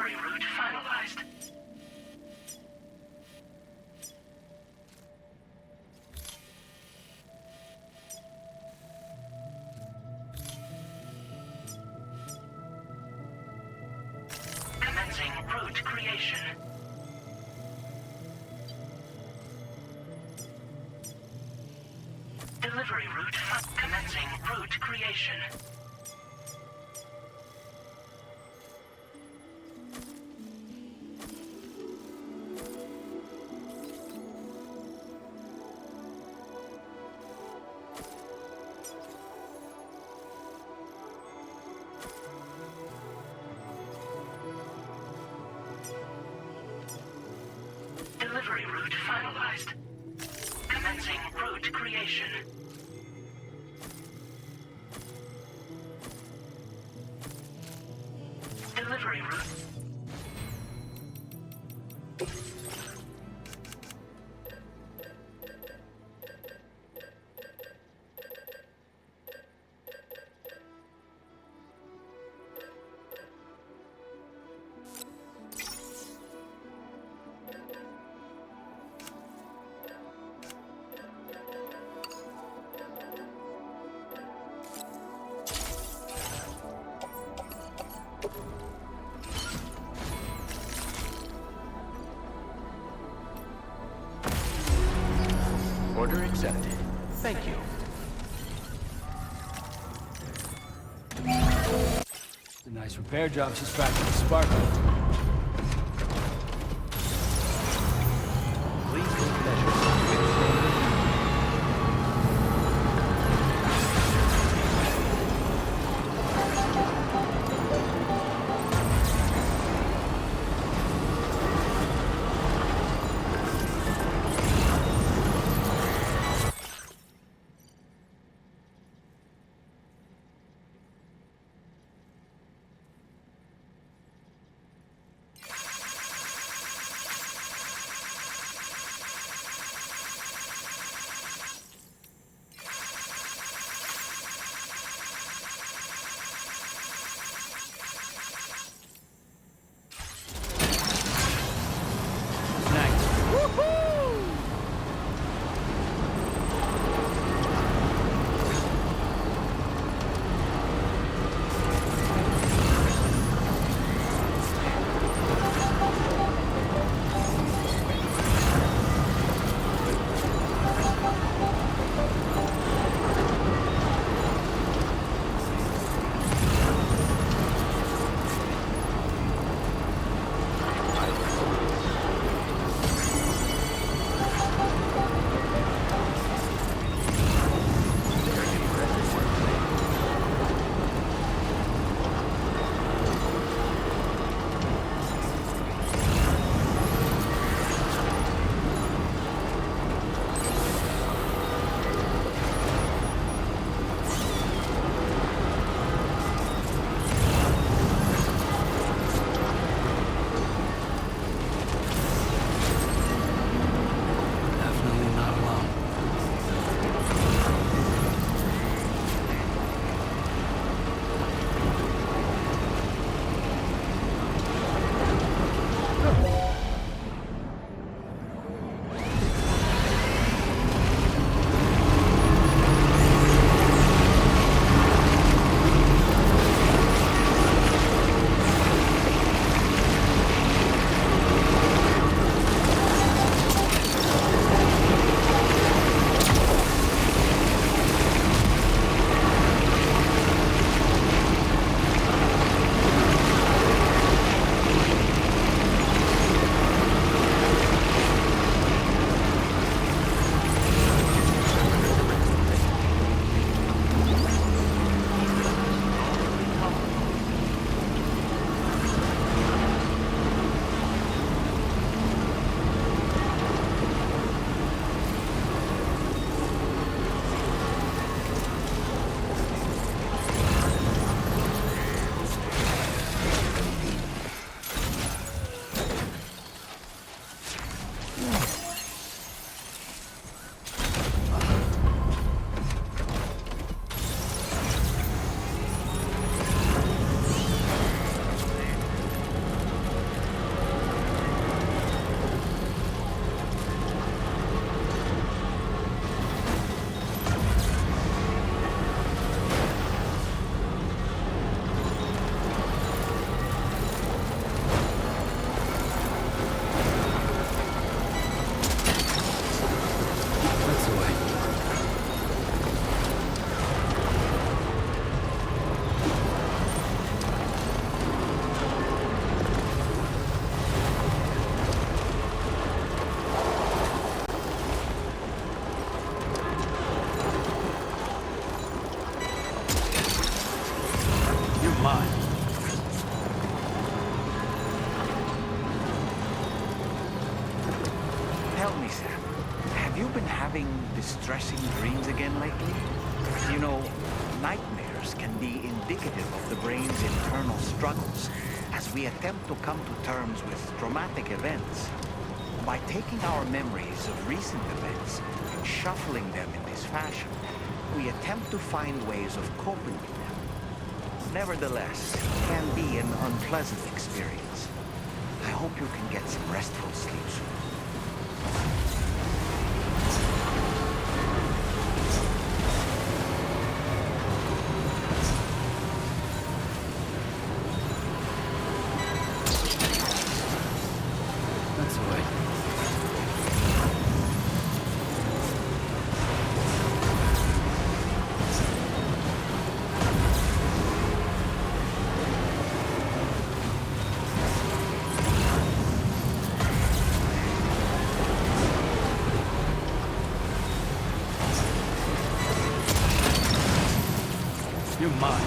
Delivery route finalized. Commencing route creation. Delivery route commencing route creation. Delivery route finalized. Commencing route creation. Delivery route. Order accepted. Thank you. A nice repair job she's tracking the sparkle. Please take measures. You're mine. Tell me, Sam, have you been having distressing dreams again lately? You know, nightmares can be indicative of the brain's internal struggles as we attempt to come to terms with traumatic events. By taking our memories of recent events and shuffling them in this fashion, we attempt to find ways of coping with them. Nevertheless, it can be an unpleasant experience. I hope you can get some restful sleep soon. That's the way. You're mine.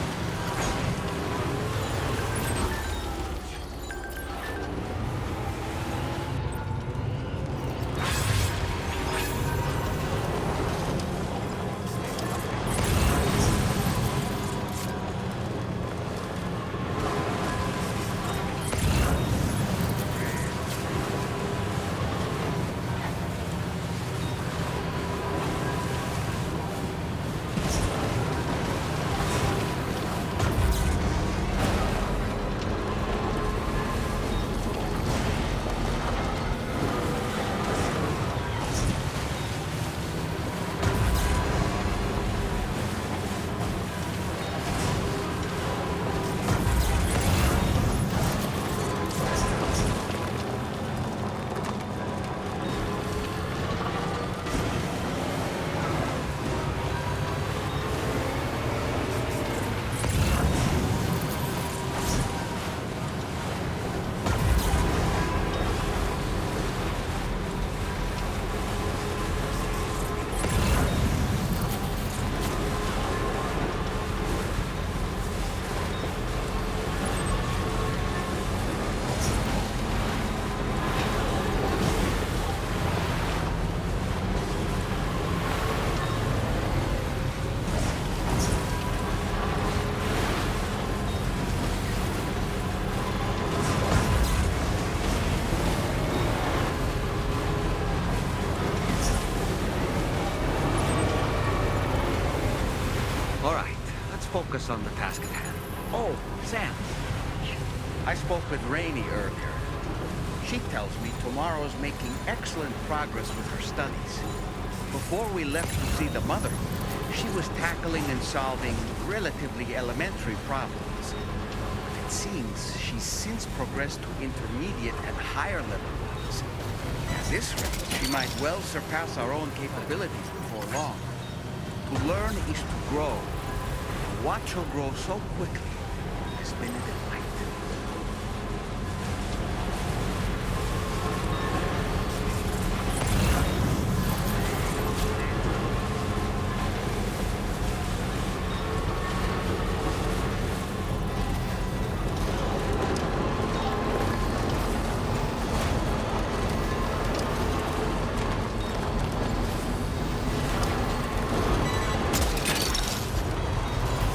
Focus on the task at hand. Oh, Sam. I spoke with Rainey earlier. She tells me tomorrow's making excellent progress with her studies. Before we left to see the mother, she was tackling and solving relatively elementary problems. But it seems she's since progressed to intermediate and higher level ones. At this rate, she might well surpass our own capabilities before long. To learn is to grow. Watch her grow so quickly has been a delight.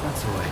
That's the way.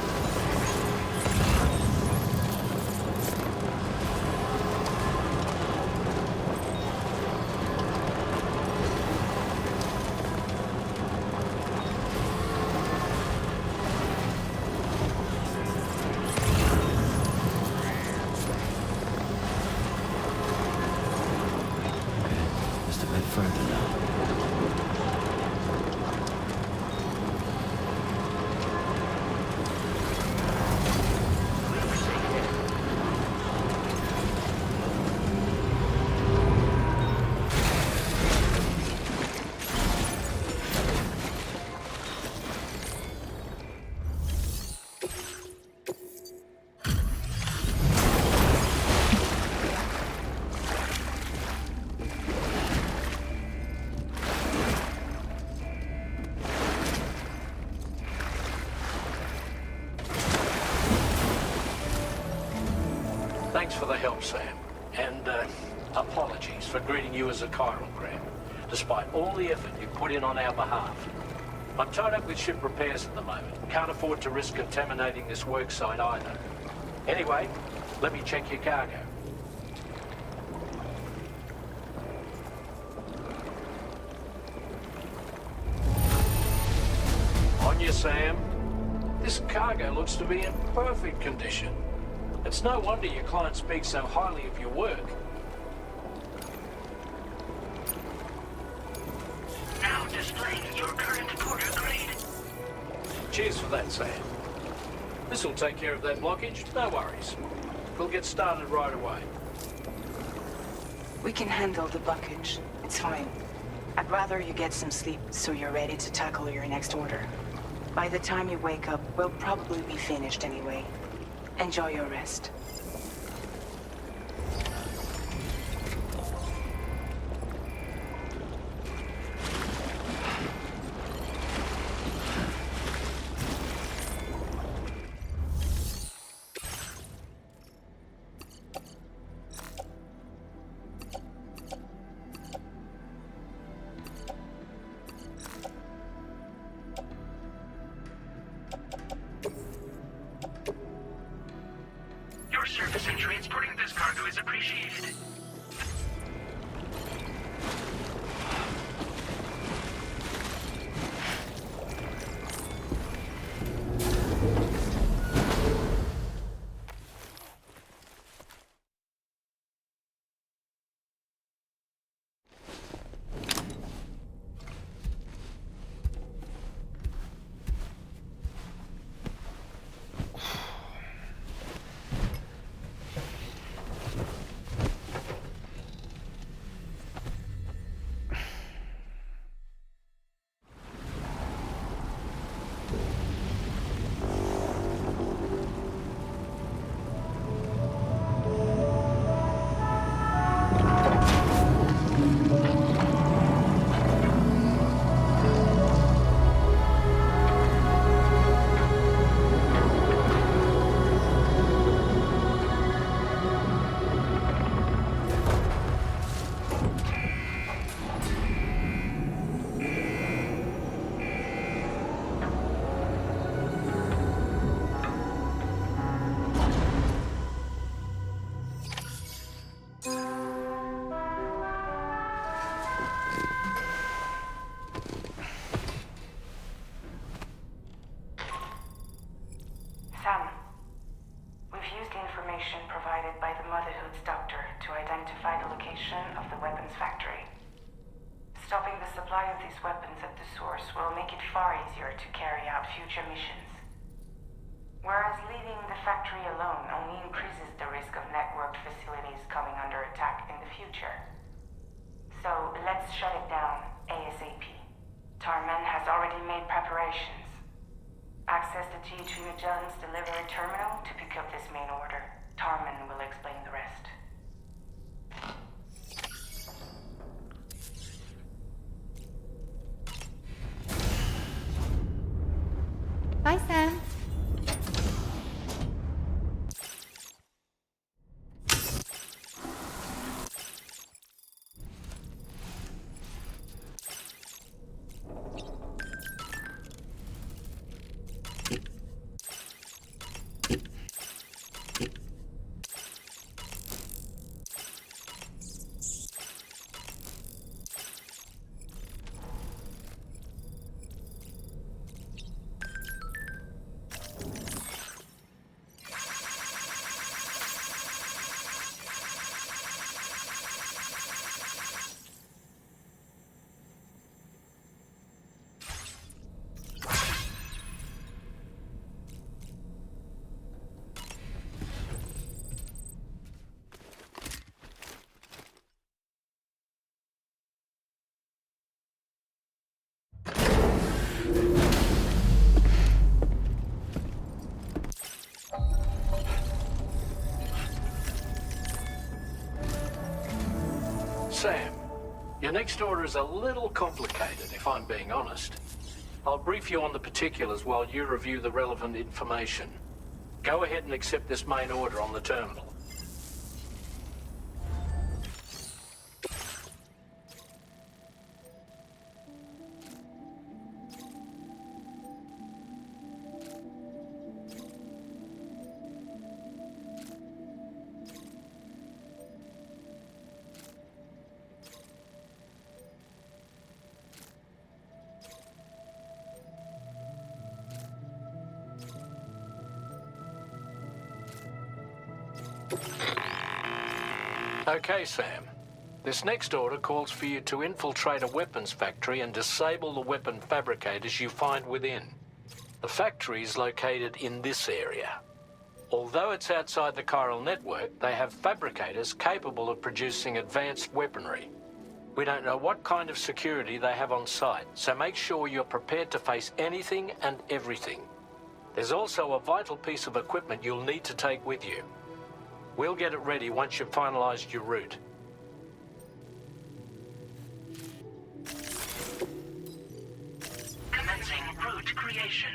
Thanks for the help, Sam. And, apologies for greeting you as a chiral crab, despite all the effort you put in on our behalf. I'm tied up with ship repairs at the moment. Can't afford to risk contaminating this work site either. Anyway, let me check your cargo. On you, Sam. This cargo looks to be in perfect condition. It's no wonder your client speaks so highly of your work. Now displaying your current porter grade. Cheers for that, Sam. This'll take care of that blockage, no worries. We'll get started right away. We can handle the blockage. It's fine. I'd rather you get some sleep so you're ready to tackle your next order. By the time you wake up, we'll probably be finished anyway. Enjoy your rest. Your service in transporting this cargo is appreciated. Sam, we've used the information provided by the Motherhood's doctor to identify the location of the weapons factory. Stopping the supply of these weapons at the source will make it far easier to carry out future missions. Whereas leaving the factory alone only increases the risk of networked facilities coming under attack in the future. So let's shut it down ASAP. Tarman has already made preparations. Access the T2 Magellan's delivery terminal to pick up this main order. Tarman will explain the rest. Bye, Sam. Sam, your next order is a little complicated, if I'm being honest. I'll brief you on the particulars while you review the relevant information. Go ahead and accept this main order on the terminal. Okay, Sam. This next order calls for you to infiltrate a weapons factory and disable the weapon fabricators you find within. The factory is located in this area. Although it's outside the chiral network, they have fabricators capable of producing advanced weaponry. We don't know what kind of security they have on site, so make sure you're prepared to face anything and everything. There's also a vital piece of equipment you'll need to take with you. We'll get it ready once you've finalized your route. Commencing route creation.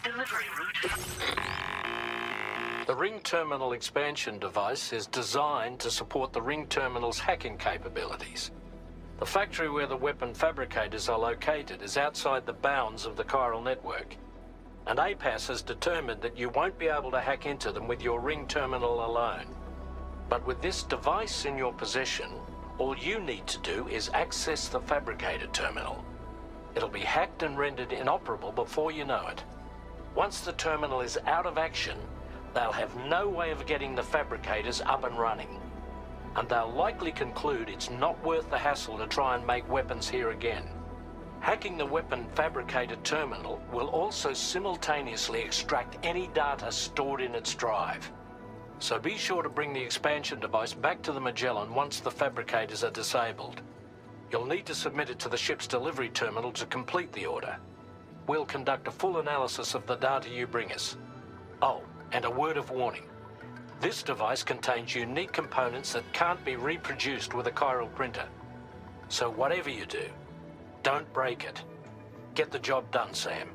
Delivery route. The Ring Terminal expansion device is designed to support the Ring Terminal's hacking capabilities. The factory where the weapon fabricators are located is outside the bounds of the chiral network, and APAS has determined that you won't be able to hack into them with your Ring Terminal alone. But with this device in your possession, all you need to do is access the fabricator terminal. It'll be hacked and rendered inoperable before you know it. Once the terminal is out of action, they'll have no way of getting the fabricators up and running. And they'll likely conclude it's not worth the hassle to try and make weapons here again. Hacking the weapon fabricator terminal will also simultaneously extract any data stored in its drive. So be sure to bring the expansion device back to the Magellan once the fabricators are disabled. You'll need to submit it to the ship's delivery terminal to complete the order. We'll conduct a full analysis of the data you bring us. Oh, and a word of warning. This device contains unique components that can't be reproduced with a chiral printer. So whatever you do, don't break it. Get the job done, Sam.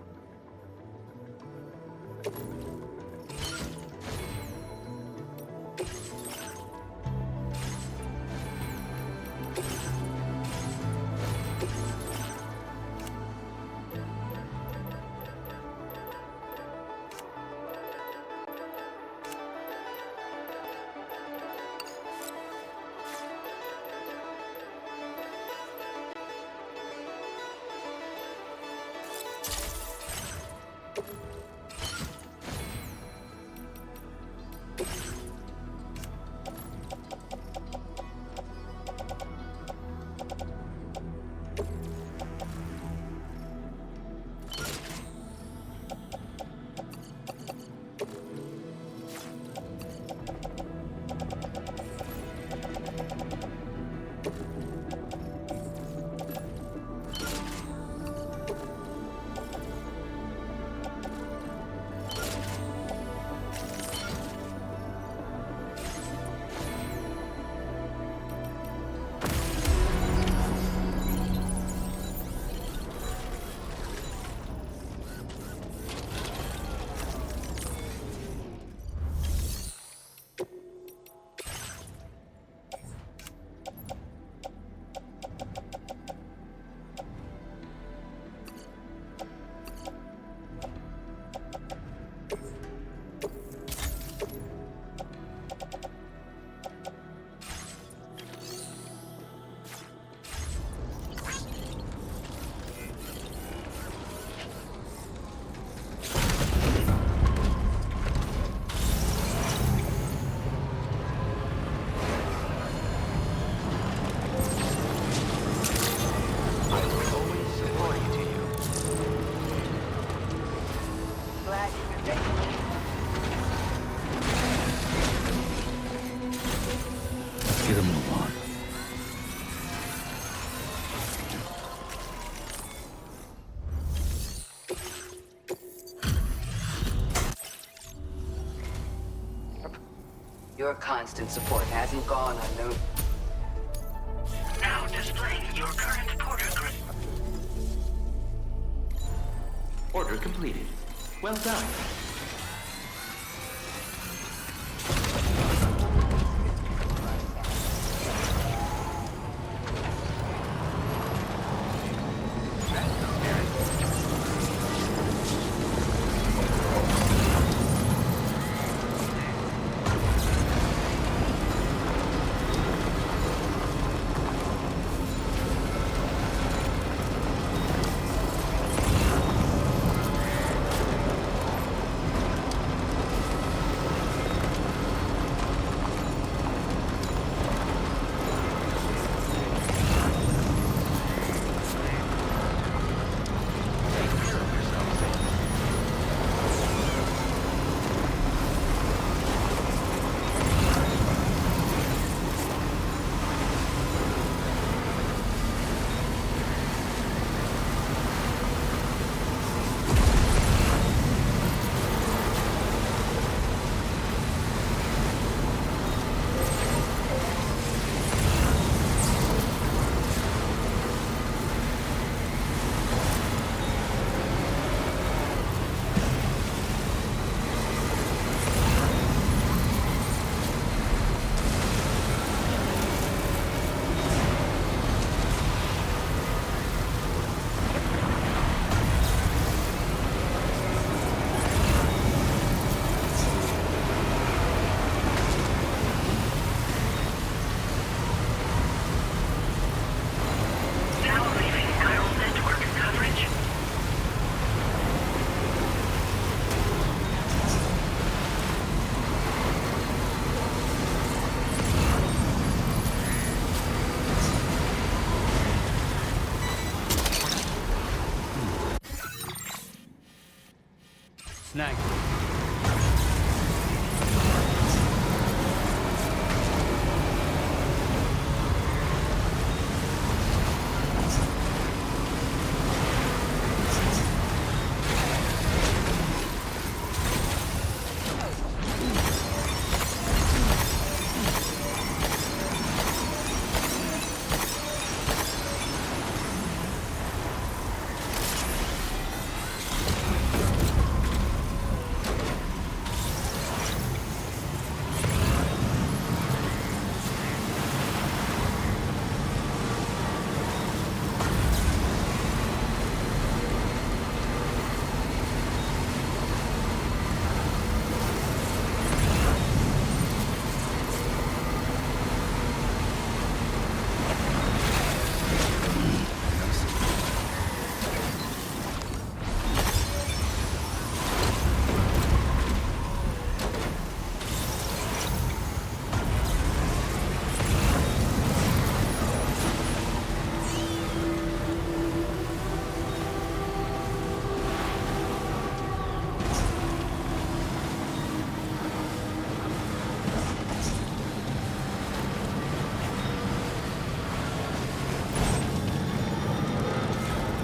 Get a move on. Your constant support hasn't gone unnoticed. Now displaying your current order grid. Order completed. Well done. snag.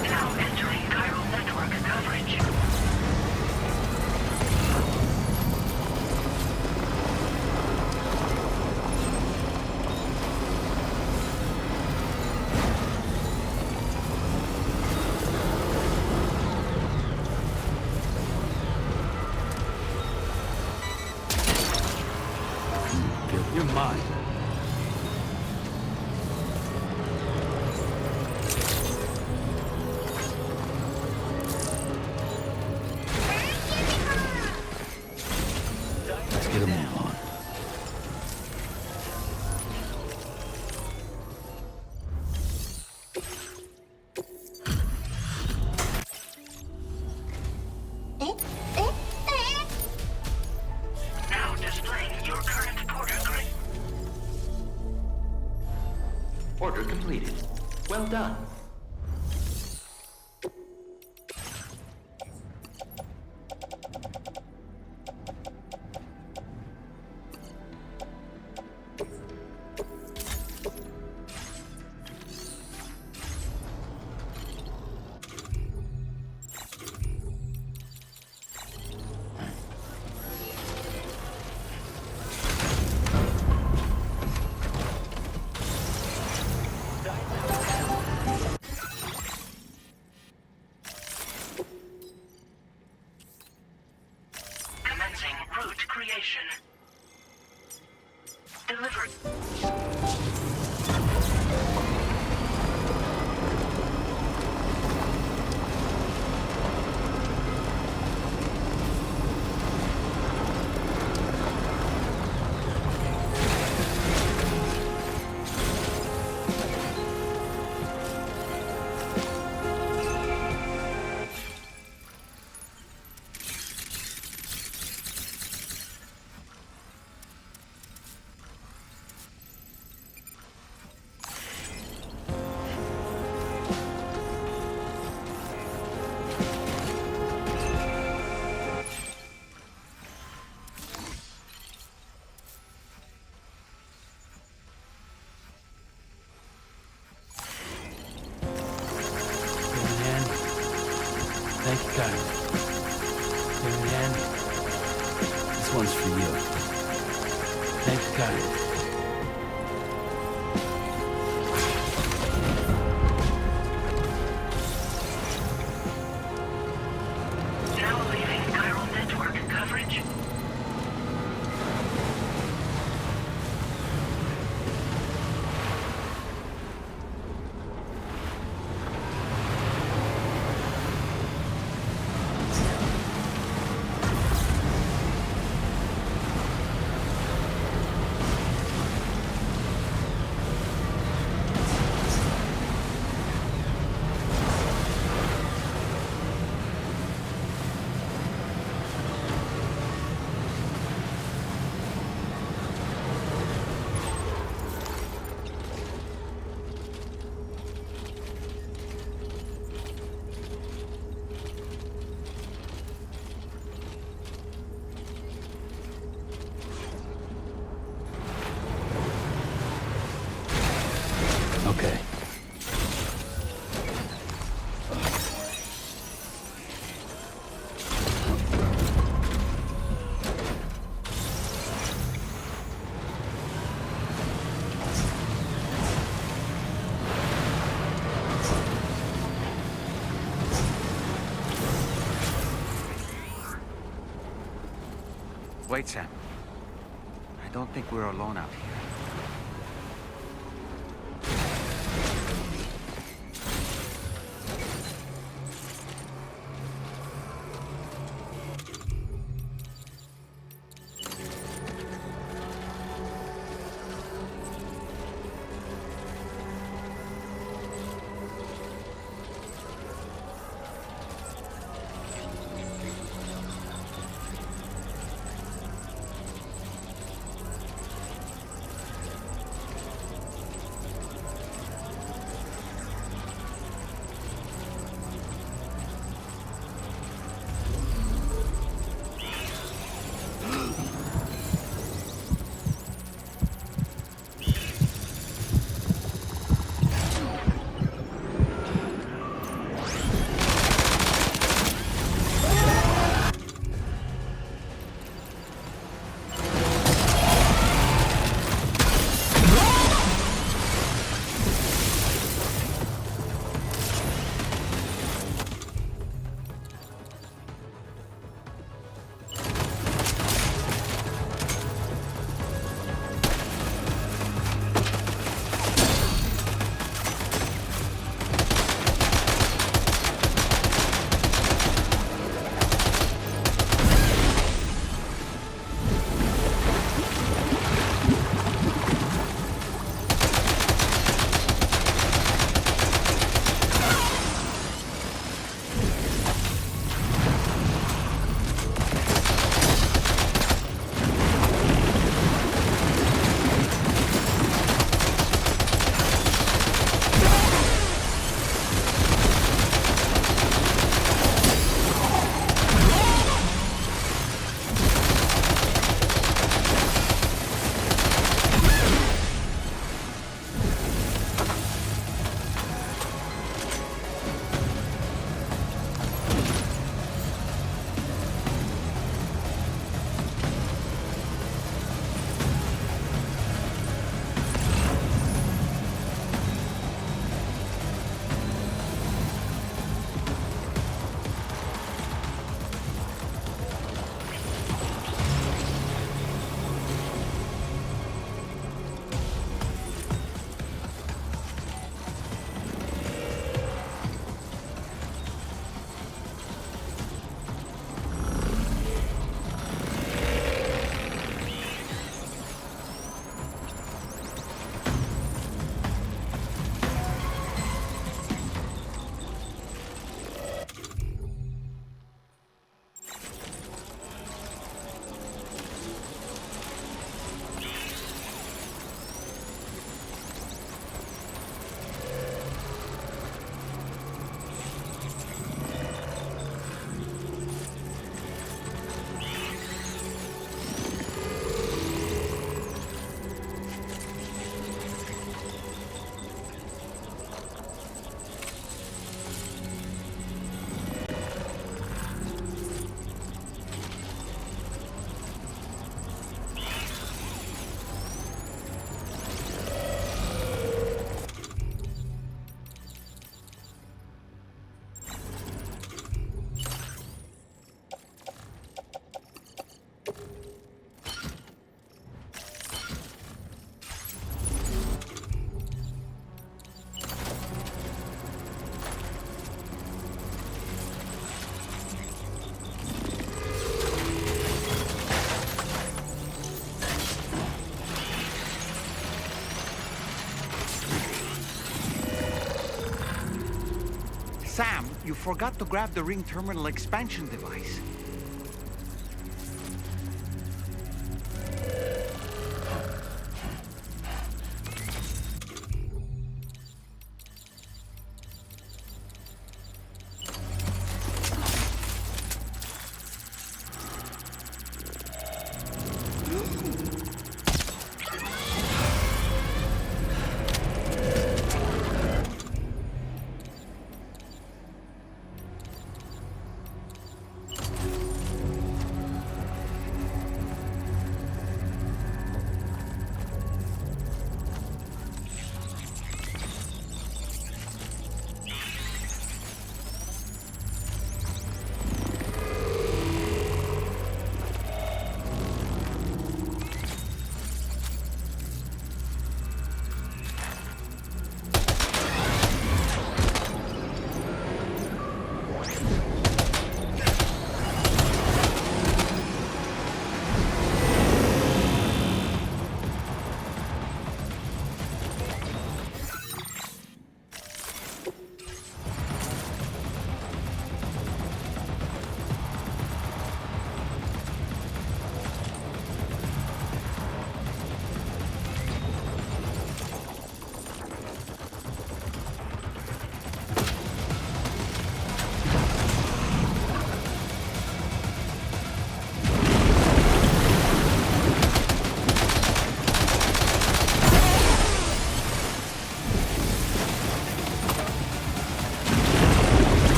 Now entering chiral network coverage. You're mine. Let's get a move on. Now displaying your current porter grid. Order completed. Well done. Commencing route creation. Delivered. Marianne, thank you kindly. Marianne, this one's for you. Thank you kindly. Now leaving chiral network coverage. okay. Wait, Sam. I don't think we're alone out here. Sam, you forgot to grab the ring terminal expansion device.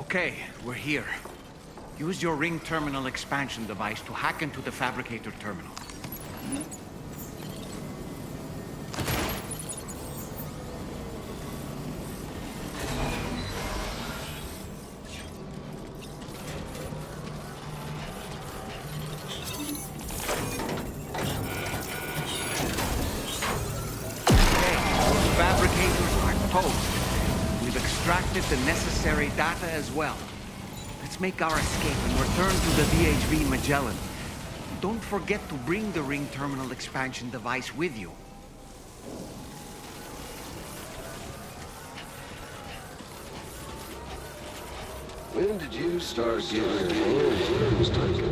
Okay, we're here. Use your ring terminal expansion device to hack into the fabricator terminal. We've extracted the necessary data as well. Let's make our escape and return to the VHV Magellan. Don't forget to bring the ring terminal expansion device with you. When did you start getting your hands dirty?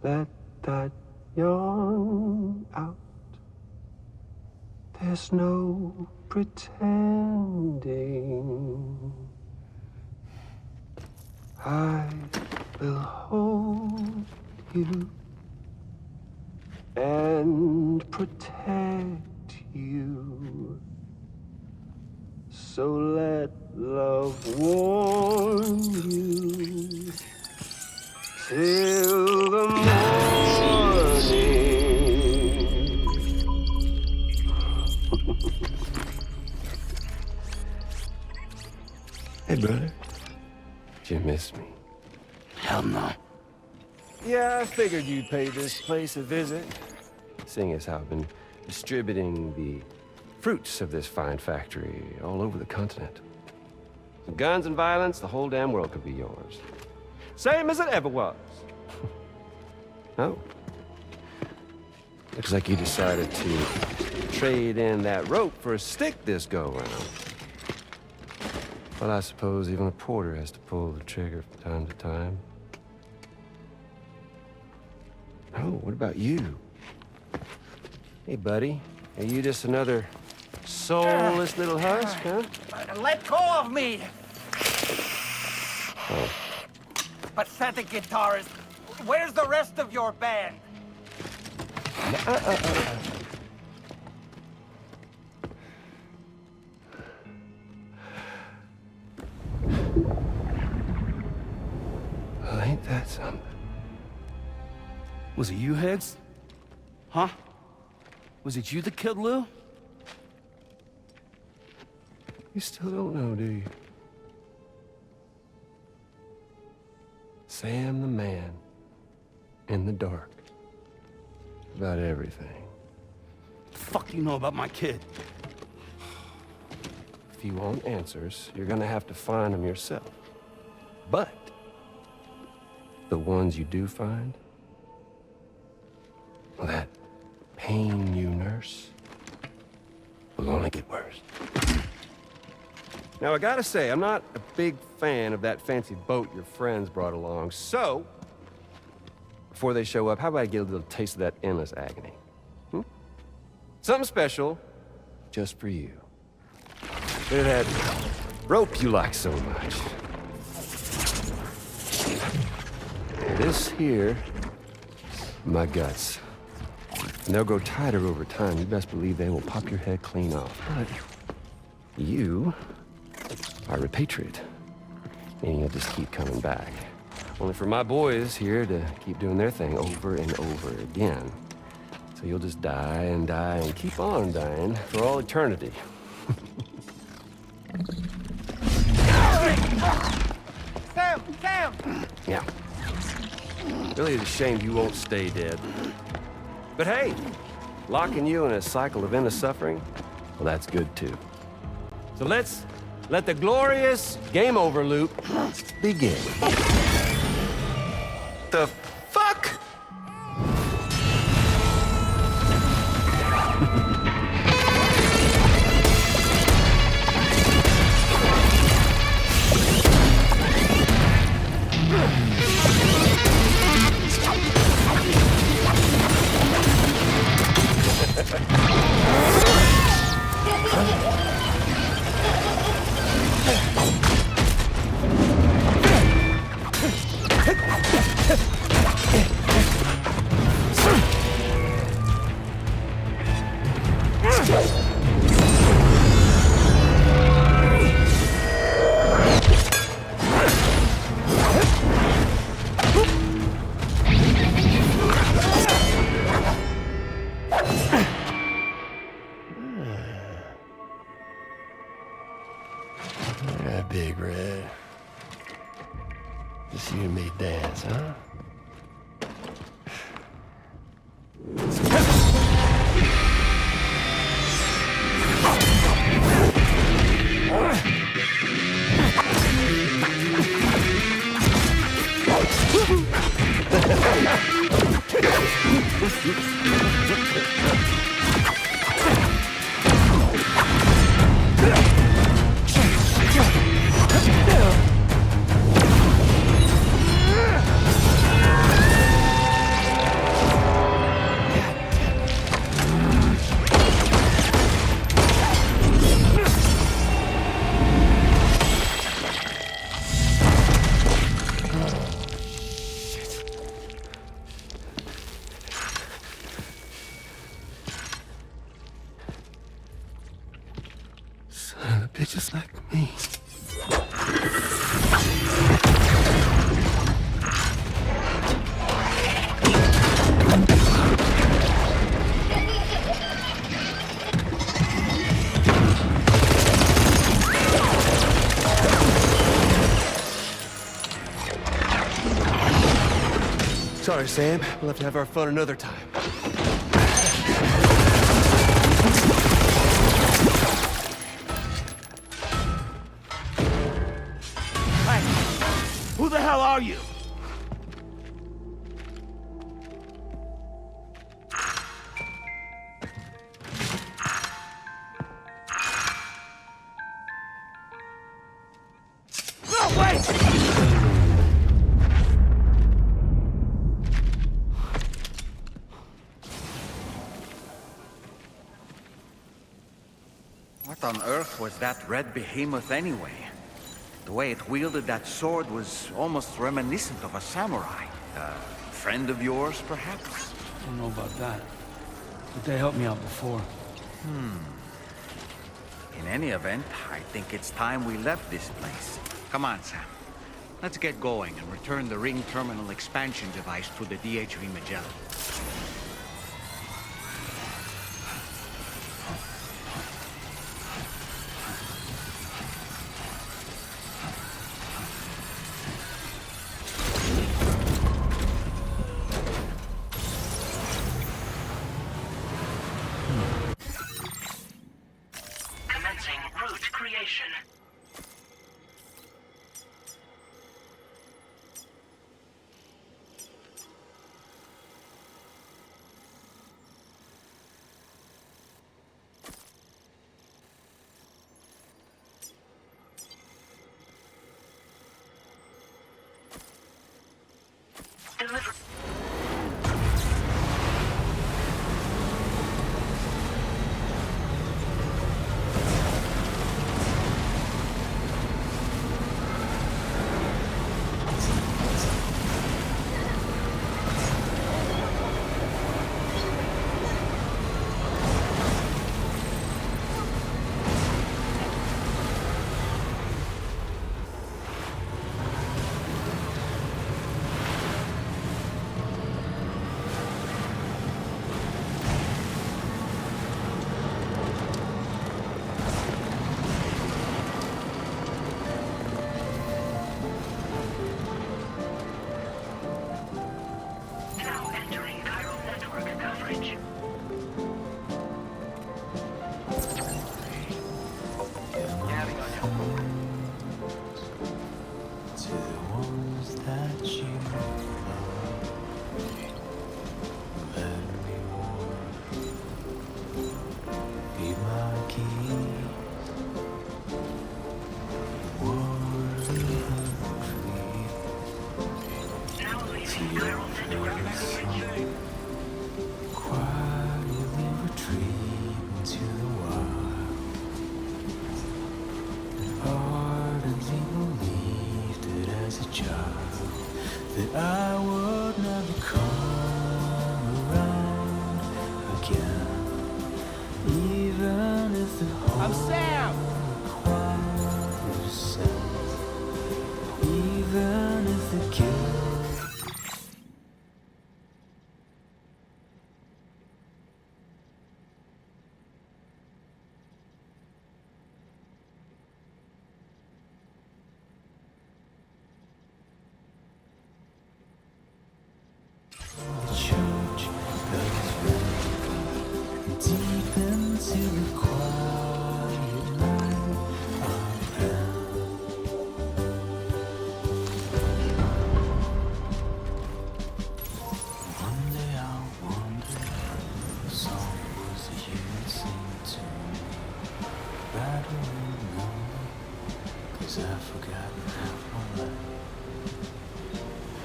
Let that yawn out. There's no pretending. I will hold you and protect you. So let love warm you till the morning. Hey, brother. Did you miss me? Hell no. Yeah, I figured you'd pay this place a visit, seeing as how I've been distributing the fruits of this fine factory all over the continent. Some guns and violence, the whole damn world could be yours. Same as it ever was. Oh. Looks like you decided to trade in that rope for a stick this go-round. Well, I suppose even a porter has to pull the trigger from time to time. Oh, what about you? Hey, buddy. Are you just another soulless little husk, huh? Let go of me! Oh. Pathetic guitarist. Where's the rest of your band? Well, ain't that something? Was it you, Heads? Huh? Was it you that killed Lou? You still don't know, do you? Sam the man. In the dark. About everything. The fuck do you know about my kid? If you want answers, you're gonna have to find them yourself. But the ones you do find, well, that pain you nurse will only get worse. Now, I gotta say, I'm not a big fan of that fancy boat your friends brought along, so before they show up, how about I get a little taste of that endless agony? Something special, just for you. Bit of that rope you like so much. This here, my guts. And they'll grow tighter over time. You best believe they will pop your head clean off. But you are a patriot, meaning you'll just keep coming back. Only for my boys here to keep doing their thing over and over again. So you'll just die and die and keep on dying for all eternity. Sam! Sam! Yeah. Really, it's a shame you won't stay dead. But hey, locking you in a cycle of endless suffering, well, that's good too. So let's let the glorious game over loop begin. The fuck? Yeah, Big Red. Just you and me dance, huh? Son of bitches like me. Sorry, Sam. We'll have to have our fun another time. Hey, who the hell are you? No, wait! What on earth was that red behemoth anyway? The way it wielded that sword was almost reminiscent of a samurai. A friend of yours, perhaps? I don't know about that, but they helped me out before. In any event, I think it's time we left this place. Come on, Sam. Let's get going and return the ring terminal expansion device to the DHV Magellan. Commencing route creation. Deliver. I'm Sam! Even if the kill the church bells ring deep into the quiet night of hell. One day I'll wonder what songs that you would sing to me. Rattling lonely, 'cause I've forgotten half my life.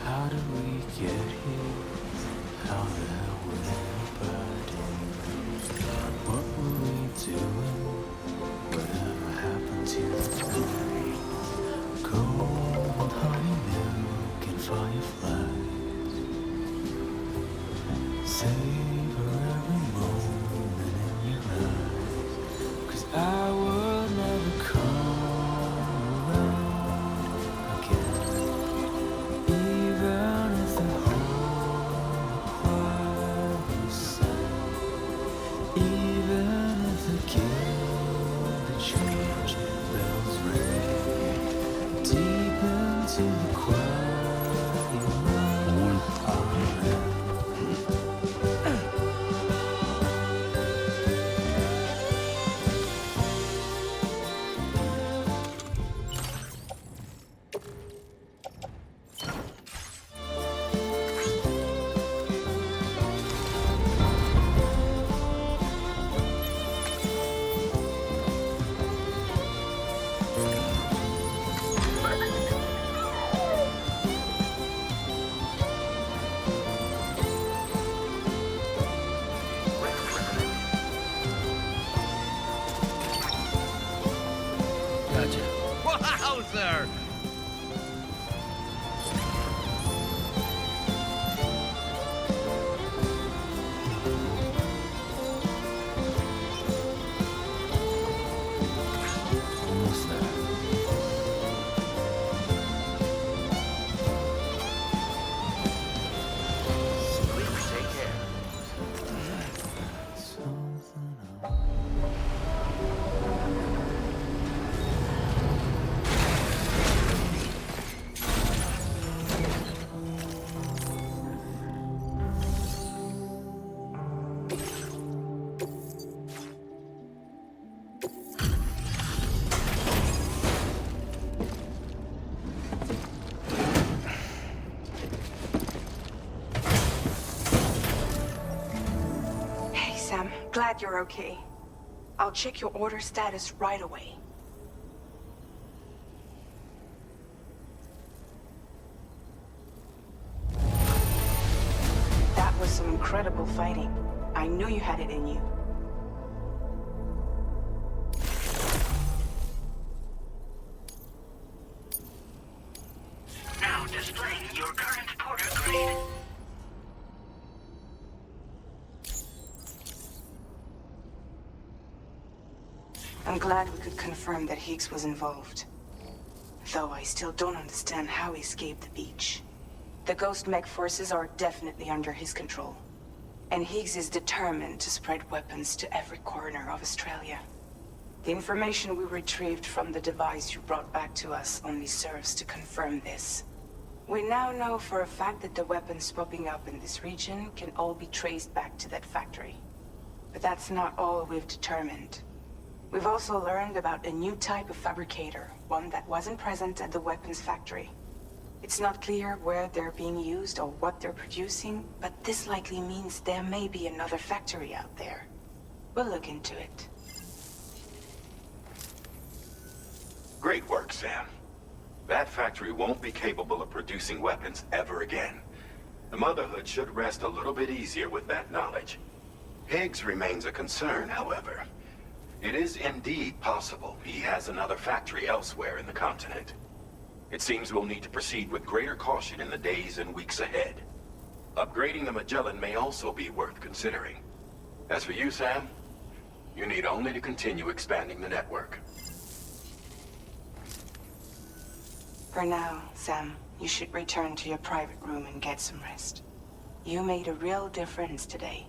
How did we get here? How the hell would anybody know? What were we doing? Whatever happened to the night? Cold honey milk and fireflies. Savor every moment in your eyes, 'cause I would never come around again. Even if the whole choir was sang, even if the the church bells ring, deep into the quiet night of hell. Gotcha. Wowzer! Almost there. Take care. Something Hey, Sam. Glad you're okay. I'll check your order status right away. That was some incredible fighting. I knew you had it in you. Now displaying your current porter grade. I'm glad we could confirm that Higgs was involved. Though I still don't understand how he escaped the beach. The Ghost Mech forces are definitely under his control. And Higgs is determined to spread weapons to every corner of Australia. The information we retrieved from the device you brought back to us only serves to confirm this. We now know for a fact that the weapons popping up in this region can all be traced back to that factory. But that's not all we've determined. We've also learned about a new type of fabricator, one that wasn't present at the weapons factory. It's not clear where they're being used or what they're producing, but this likely means there may be another factory out there. We'll look into it. Great work, Sam. That factory won't be capable of producing weapons ever again. The Motherhood should rest a little bit easier with that knowledge. Higgs remains a concern, however. It is indeed possible he has another factory elsewhere in the continent. It seems we'll need to proceed with greater caution in the days and weeks ahead. Upgrading the Magellan may also be worth considering. As for you, Sam, you need only to continue expanding the network. For now, Sam, you should return to your private room and get some rest. You made a real difference today.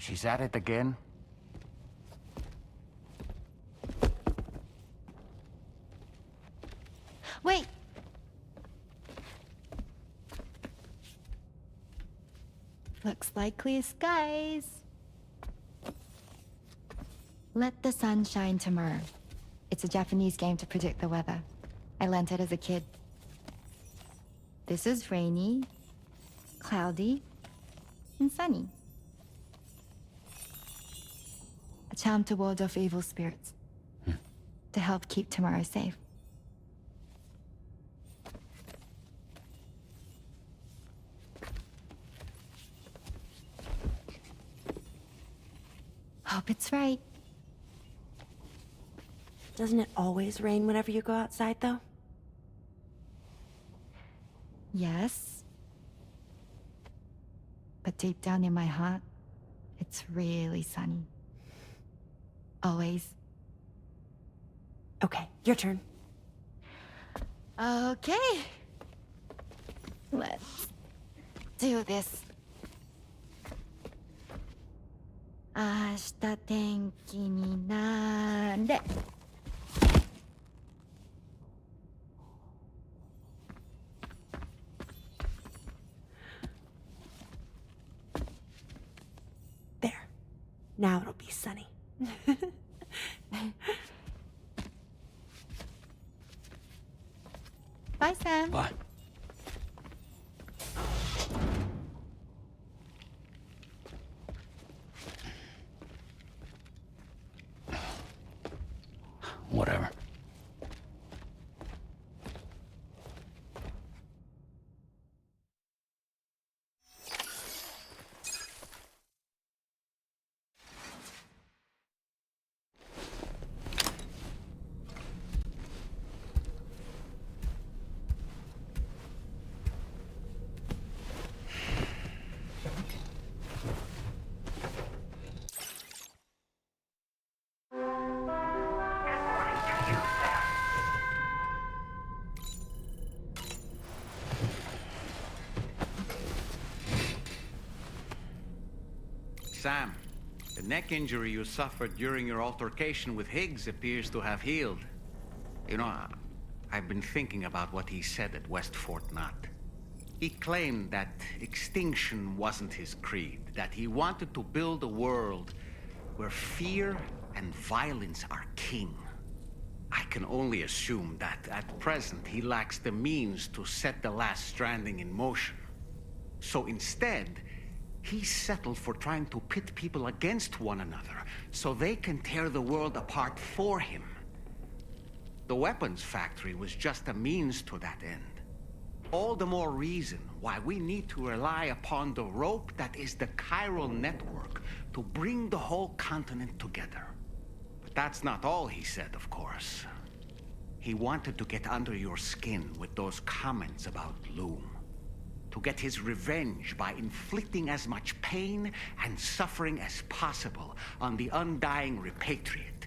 She's at it again? Wait! Looks like clear skies. Let the sun shine tomorrow. It's a Japanese game to predict the weather. I learned it as a kid. This is rainy, cloudy, and sunny. A charm to ward off evil spirits. To help keep tomorrow safe. Hope it's right. Doesn't it always rain whenever you go outside, though? Yes. But deep down in my heart, it's really sunny. Always. Okay, your turn. Okay. Let's do this. 明日天気になれ。There. Now it'll be sunny. Bye, Sam. Bye. Whatever. Sam, the neck injury you suffered during your altercation with Higgs appears to have healed. You know, I've been thinking about what he said at West Fort Knot. He claimed that extinction wasn't his creed, that he wanted to build a world where fear and violence are king. I can only assume that at present he lacks the means to set the last Stranding in motion. So instead, he settled for trying to pit people against one another so they can tear the world apart for him. The weapons factory was just a means to that end. All the more reason why we need to rely upon the rope that is the chiral network to bring the whole continent together. But that's not all he said, of course. He wanted to get under your skin with those comments about Loom. To get his revenge by inflicting as much pain and suffering as possible on the undying repatriate.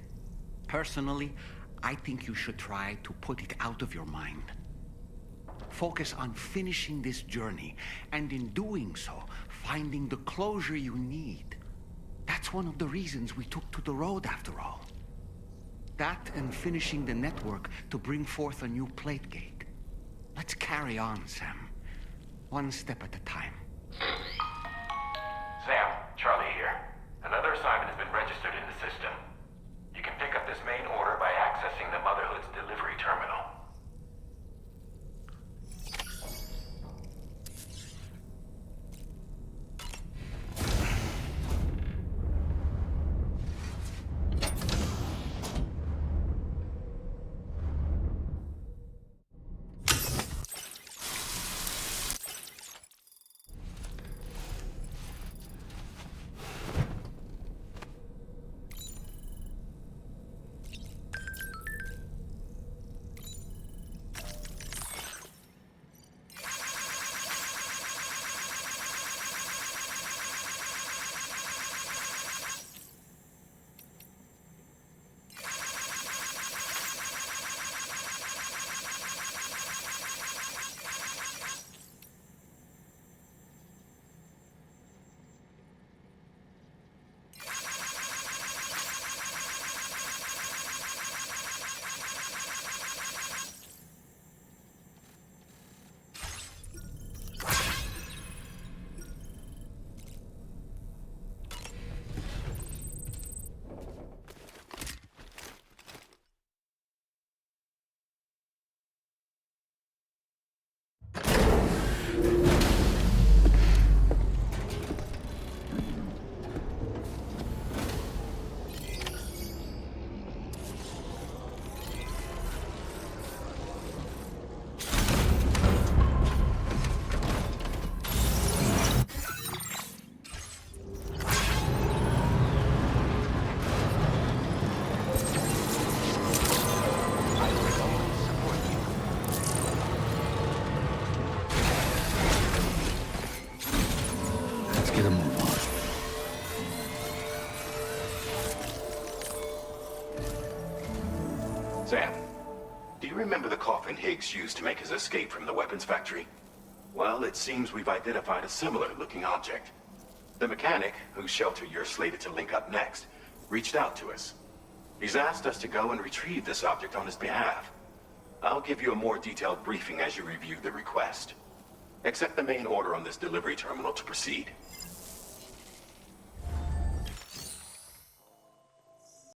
Personally, I think you should try to put it out of your mind. Focus on finishing this journey, and in doing so, finding the closure you need. That's one of the reasons we took to the road after all. That and finishing the network to bring forth a new plate gate. Let's carry on, Sam. One step at a time. Sam, Charlie here. Another assignment has been registered in the system. You can pick up this main order by accessing the Motherhood's delivery terminal. Get a move on. Sam, do you remember the coffin Higgs used to make his escape from the weapons factory? Well, it seems we've identified a similar-looking object. The mechanic, whose shelter you're slated to link up next, reached out to us. He's asked us to go and retrieve this object on his behalf. I'll give you a more detailed briefing as you review the request. Accept the main order on this delivery terminal to proceed.